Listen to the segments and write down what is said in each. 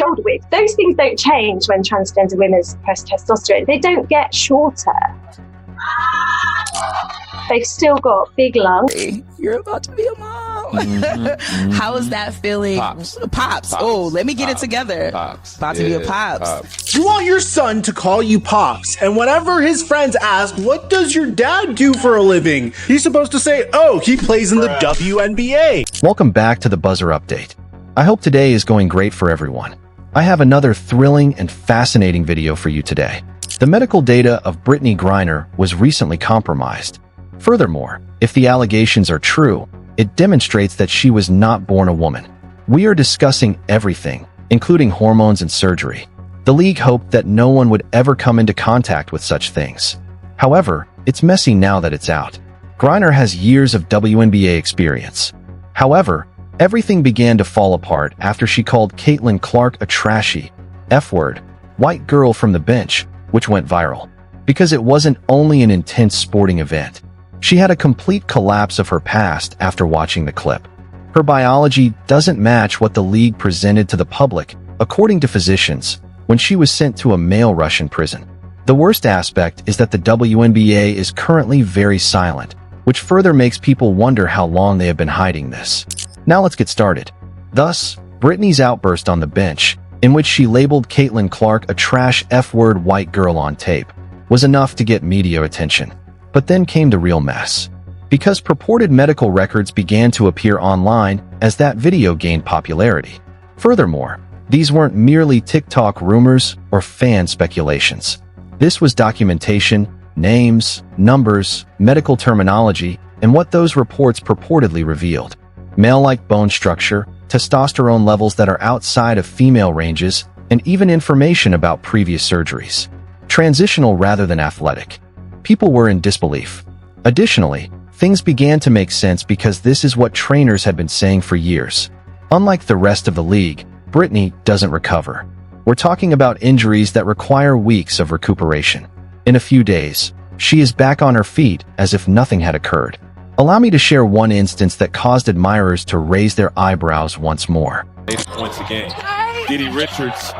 shoulder width. Those things don't change when transgender women suppress testosterone. They don't get shorter. They've still got big lungs. You're about to be a mom. How is that feeling? Pops. Oh, let me get it together. Pops. About to be a pops. You want your son to call you Pops, and whenever his friends ask, what does your dad do for a living? He's supposed to say, oh, he plays in the WNBA. Welcome back to the Buzzer Update. I hope today is going great for everyone. I have another thrilling and fascinating video for you today. The medical data of Brittany Griner was recently compromised. Furthermore, if the allegations are true, it demonstrates that she was not born a woman. We are discussing everything, including hormones and surgery. The league hoped that no one would ever come into contact with such things. However, it's messy now that it's out. Griner has years of WNBA experience. However, everything began to fall apart after she called Caitlin Clark a trashy, F-word, white girl from the bench, which went viral. Because it wasn't only an intense sporting event. She had a complete collapse of her past after watching the clip. Her biology doesn't match what the league presented to the public, according to physicians, when she was sent to a male Russian prison. The worst aspect is that the WNBA is currently very silent, which further makes people wonder how long they have been hiding this. Now let's get started. Thus, Brittany's outburst on the bench, in which she labeled Caitlin Clark a trash F-word white girl on tape, was enough to get media attention. But then came the real mess. Because purported medical records began to appear online as that video gained popularity. Furthermore, these weren't merely TikTok rumors or fan speculations. This was documentation, names, numbers, medical terminology, and what those reports purportedly revealed. Male-like bone structure, testosterone levels that are outside of female ranges, and even information about previous surgeries. Transitional rather than athletic. People were in disbelief. Additionally, things began to make sense because this is what trainers had been saying for years. Unlike the rest of the league, Brittany doesn't recover. We're talking about injuries that require weeks of recuperation. In a few days, she is back on her feet as if nothing had occurred. Allow me to share one instance that caused admirers to raise their eyebrows once more. 8 points a game. Didi Richards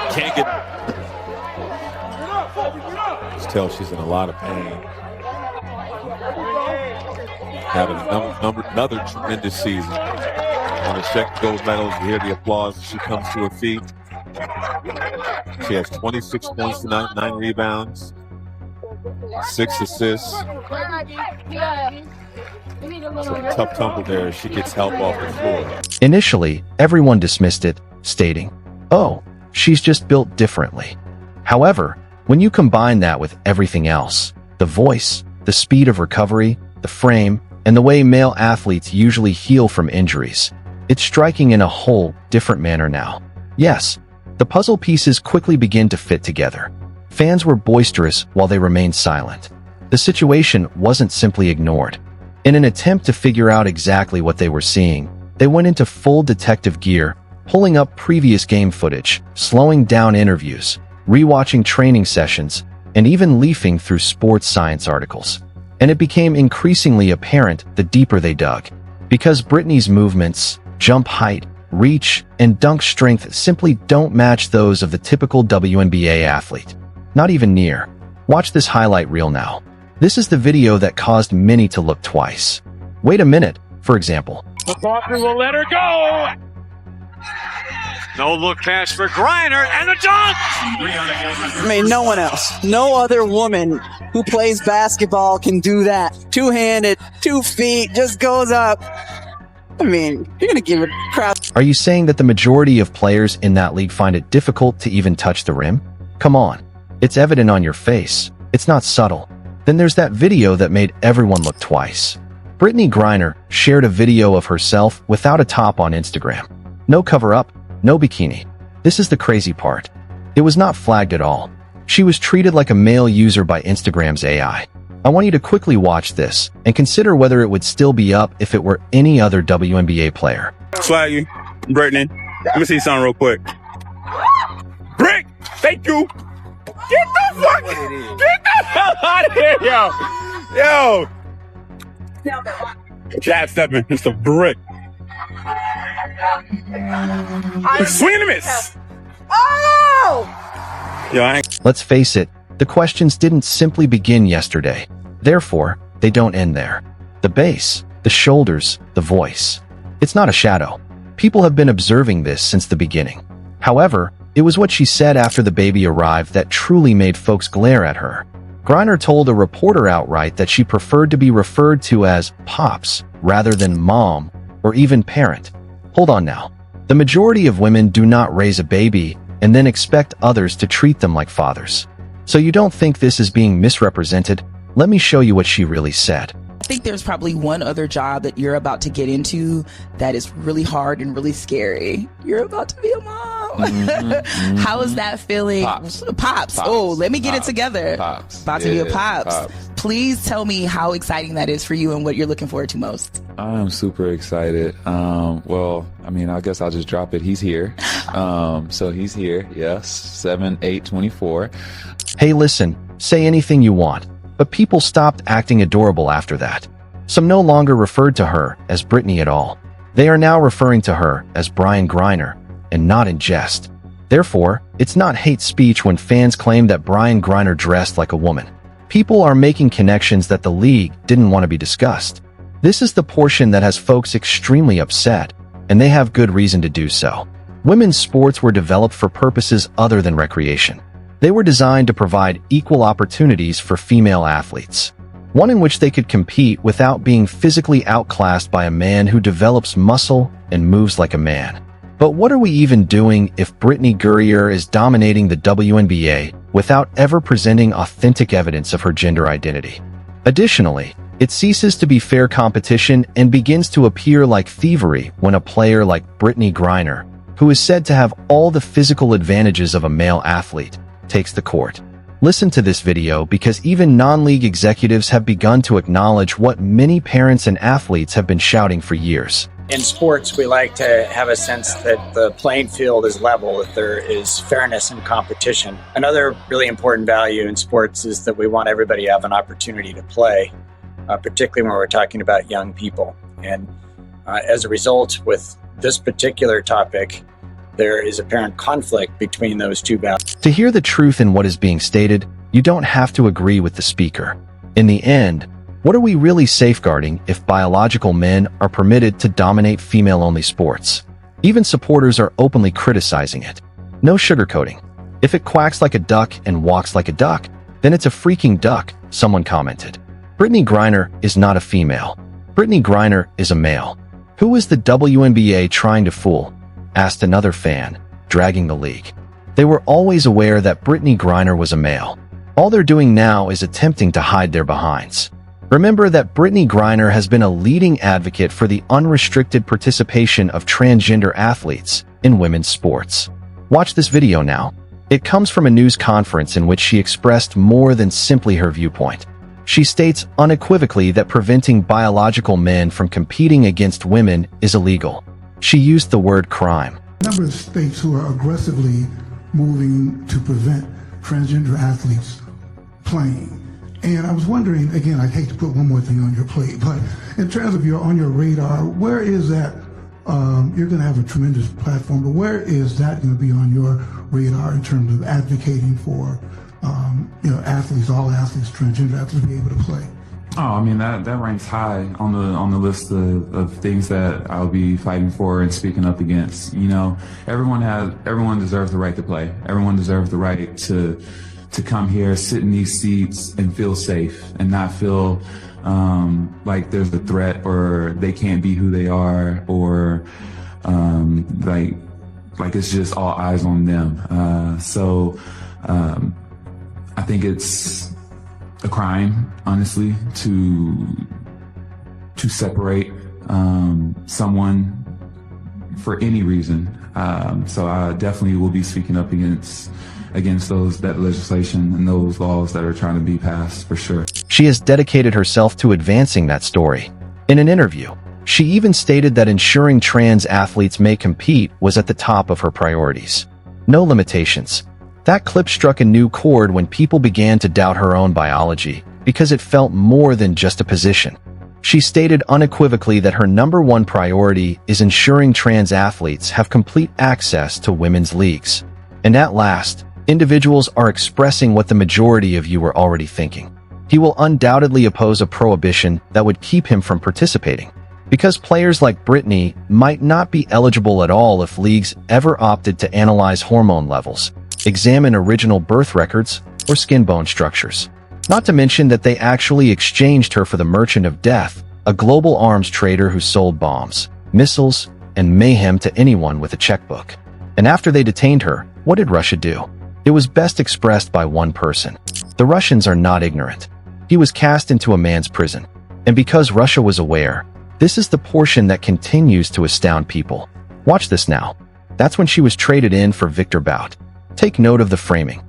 can't get... Just tell she's in a lot of pain. Having another tremendous season. On the check gold medals, you hear the applause as she comes to her feet. She has 26 points tonight, 9 rebounds, 6 assists. It's a tough tumble there as she gets help off the floor. Initially, everyone dismissed it, stating, "Oh, she's just built differently." However, when you combine that with everything else, the voice, the speed of recovery, the frame, and the way male athletes usually heal from injuries, it's striking in a whole different manner now. Yes, the puzzle pieces quickly begin to fit together. Fans were boisterous while they remained silent. The situation wasn't simply ignored. In an attempt to figure out exactly what they were seeing, they went into full detective gear, pulling up previous game footage, slowing down interviews, rewatching training sessions, and even leafing through sports science articles. And it became increasingly apparent the deeper they dug. Because Brittany's movements, jump height, reach, and dunk strength simply don't match those of the typical WNBA athlete. Not even near. Watch this highlight reel now. This is the video that caused many to look twice. Wait a minute, for example. McCauley will let her go. No look pass for Griner and a dunk. I mean, no one else, no other woman who plays basketball can do that. Two-handed, 2 feet, just goes up. I mean, you're going to give it a crowd. Are you saying that the majority of players in that league find it difficult to even touch the rim? Come on. It's evident on your face. It's not subtle. Then there's that video that made everyone look twice. Brittany Griner shared a video of herself without a top on Instagram. No cover-up, no bikini. This is the crazy part. It was not flagged at all. She was treated like a male user by Instagram's AI. I want you to quickly watch this and consider whether it would still be up if it were any other WNBA player. Flag you, Brittany. Let me see something real quick. Brick, thank you. Get the hell out of here, yo. Jab stepping, it's a brick. Swing and a miss. Oh! Yo, I ain't Let's face it, the questions didn't simply begin yesterday. Therefore, they don't end there. The base, the shoulders, the voice. It's not a shadow. People have been observing this since the beginning. However, it was what she said after the baby arrived that truly made folks glare at her. Griner told a reporter outright that she preferred to be referred to as Pops rather than Mom or even Parent. Hold on now. The majority of women do not raise a baby and then expect others to treat them like fathers. So you don't think this is being misrepresented? Let me show you what she really said. I think there's probably one other job that you're about to get into that is really hard and really scary. You're about to be a mom. How is that feeling? Pops. Oh, let me get it together. About to be a pops. Please tell me how exciting that is for you and what you're looking forward to most. I'm super excited. Well, I mean, I guess I'll just drop it. He's here. So he's here. Yes. 7/8/24. Hey, listen, say anything you want. But people stopped acting adorable after that. Some no longer referred to her as Brittney at all. They are now referring to her as Brittany Griner, and not in jest. Therefore, it's not hate speech when fans claim that Brittany Griner dressed like a woman. People are making connections that the league didn't want to be discussed. This is the portion that has folks extremely upset, and they have good reason to do so. Women's sports were developed for purposes other than recreation. They were designed to provide equal opportunities for female athletes, one in which they could compete without being physically outclassed by a man who develops muscle and moves like a man. But what are we even doing if Brittany Griner is dominating the WNBA without ever presenting authentic evidence of her gender identity? Additionally, it ceases to be fair competition and begins to appear like thievery when a player like Brittany Griner, who is said to have all the physical advantages of a male athlete, takes the court. Listen to this video because even non-league executives have begun to acknowledge what many parents and athletes have been shouting for years. In sports, we like to have a sense that the playing field is level, that there is fairness in competition. Another really important value in sports is that we want everybody to have an opportunity to play, particularly when we're talking about young people. And as a result, with this particular topic, there is apparent conflict between those two values. To hear the truth in what is being stated, you don't have to agree with the speaker. In the end, what are we really safeguarding if biological men are permitted to dominate female-only sports? Even supporters are openly criticizing it. No sugarcoating. If it quacks like a duck and walks like a duck, then it's a freaking duck, someone commented. Brittany Griner is not a female. Brittany Griner is a male. Who is the WNBA trying to fool? Asked another fan, dragging the league. They were always aware that Brittany Griner was a male. All they're doing now is attempting to hide their behinds. Remember that Brittany Griner has been a leading advocate for the unrestricted participation of transgender athletes in women's sports. Watch this video now. It comes from a news conference in which she expressed more than simply her viewpoint. She states unequivocally that preventing biological men from competing against women is illegal. She used the word crime. A number of states who are aggressively moving to prevent transgender athletes playing. And I was wondering, again, I hate to put one more thing on your plate, but in terms of on your radar, where is that? You're going to have a tremendous platform, but where is that going to be on your radar in terms of advocating for, athletes, all athletes, transgender athletes to be able to play? Oh, I mean, that ranks high on the list of things that I'll be fighting for and speaking up against. You know, everyone deserves the right to play. Everyone deserves the right to come here, sit in these seats and feel safe and not feel like there's a threat or they can't be who they are or like it's just all eyes on them. So I think it's a crime, honestly, to separate someone for any reason. So I definitely will be speaking up against that legislation and those laws that are trying to be passed, for sure. She has dedicated herself to advancing that story. In an interview, she even stated that ensuring trans athletes may compete was at the top of her priorities. No limitations. That clip struck a new chord when people began to doubt her own biology because it felt more than just a position. She stated unequivocally that her #1 priority is ensuring trans athletes have complete access to women's leagues. And at last, individuals are expressing what the majority of you were already thinking. He will undoubtedly oppose a prohibition that would keep him from participating, because players like Brittney might not be eligible at all if leagues ever opted to analyze hormone levels, examine original birth records, or skin bone structures. Not to mention that they actually exchanged her for the Merchant of Death, a global arms trader who sold bombs, missiles, and mayhem to anyone with a checkbook. And after they detained her, what did Russia do? It was best expressed by one person. The Russians are not ignorant. He was cast into a man's prison. And because Russia was aware, this is the portion that continues to astound people. Watch this now. That's when she was traded in for Victor Bout. Take note of the framing.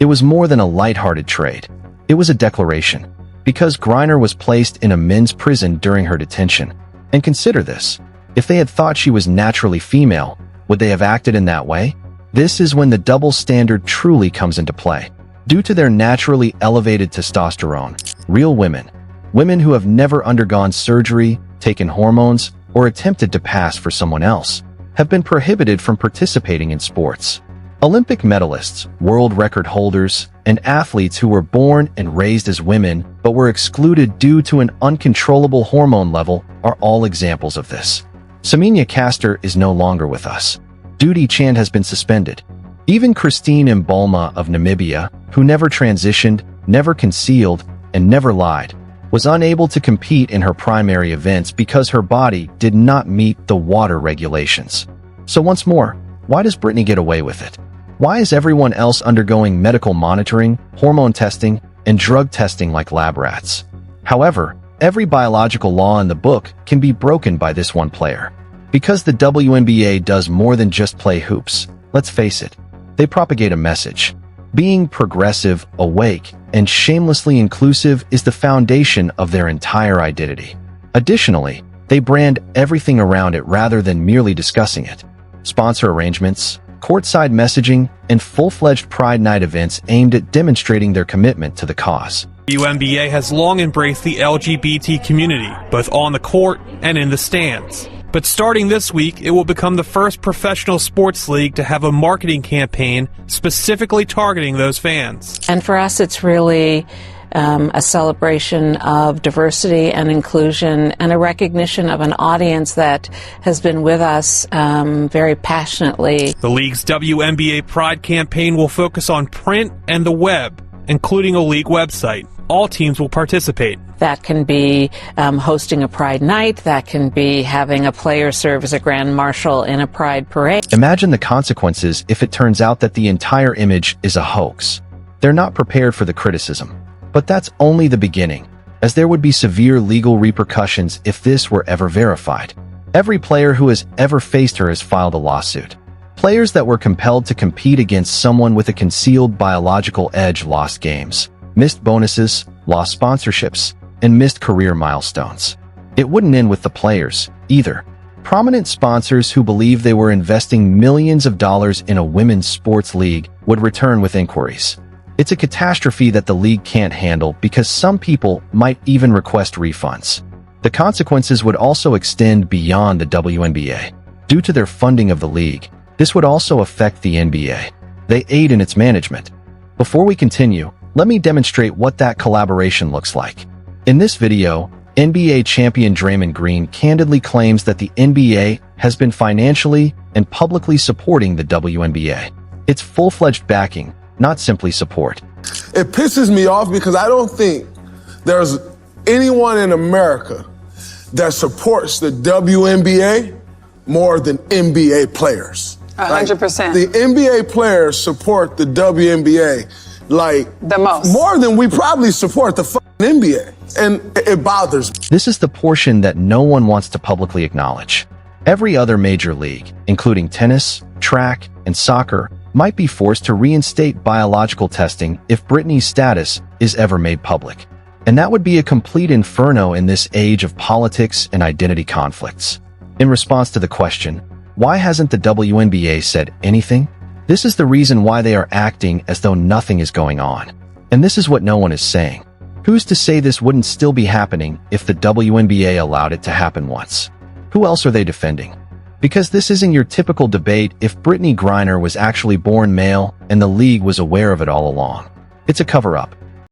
It was more than a lighthearted trade. It was a declaration, because Griner was placed in a men's prison during her detention. And consider this. If they had thought she was naturally female, would they have acted in that way? This is when the double standard truly comes into play. Due to their naturally elevated testosterone, real women who have never undergone surgery, taken hormones, or attempted to pass for someone else, have been prohibited from participating in sports. Olympic medalists, world record holders, and athletes who were born and raised as women but were excluded due to an uncontrollable hormone level are all examples of this. Semenya Caster is no longer with us. Duty Chand has been suspended. Even Christine Mboma of Namibia, who never transitioned, never concealed, and never lied, was unable to compete in her primary events because her body did not meet the water regulations. So once more, why does Brittney get away with it? Why is everyone else undergoing medical monitoring, hormone testing, and drug testing like lab rats? However, every biological law in the book can be broken by this one player. Because the WNBA does more than just play hoops, let's face it, they propagate a message. Being progressive, awake, and shamelessly inclusive is the foundation of their entire identity. Additionally, they brand everything around it rather than merely discussing it. Sponsor arrangements, courtside messaging, and full-fledged Pride Night events aimed at demonstrating their commitment to the cause. WNBA has long embraced the LGBT community, both on the court and in the stands. But starting this week, it will become the first professional sports league to have a marketing campaign specifically targeting those fans. And for us, it's really a celebration of diversity and inclusion and a recognition of an audience that has been with us very passionately. The league's WNBA Pride campaign will focus on print and the web, including a league website. All teams will participate. That can be hosting a Pride Night. That can be having a player serve as a grand marshal in a Pride parade. Imagine the consequences if it turns out that the entire image is a hoax. They're not prepared for the criticism. But that's only the beginning, as there would be severe legal repercussions if this were ever verified. Every player who has ever faced her has filed a lawsuit. Players that were compelled to compete against someone with a concealed biological edge lost games, missed bonuses, lost sponsorships, and missed career milestones. It wouldn't end with the players, either. Prominent sponsors who believed they were investing millions of dollars in a women's sports league would return with inquiries. It's a catastrophe that the league can't handle because some people might even request refunds. The consequences would also extend beyond the WNBA. Due to their funding of the league, this would also affect the NBA. They aid in its management. Before we continue, let me demonstrate what that collaboration looks like. In this video, NBA champion Draymond Green candidly claims that the NBA has been financially and publicly supporting the WNBA. It's full-fledged backing, not simply support. It pisses me off because I don't think there's anyone in America that supports the WNBA more than NBA players. 100%. The NBA players support the WNBA like the most. More than we probably support the NBA. And it bothers me. This is the portion that no one wants to publicly acknowledge. Every other major league, including tennis, track, and soccer, might be forced to reinstate biological testing if Brittney's status is ever made public. And that would be a complete inferno in this age of politics and identity conflicts. In response to the question, why hasn't the WNBA said anything? This is the reason why they are acting as though nothing is going on. And this is what no one is saying. Who's to say this wouldn't still be happening if the WNBA allowed it to happen once? Who else are they defending? Because this isn't your typical debate if Brittany Griner was actually born male and the league was aware of it all along. It's a cover-up.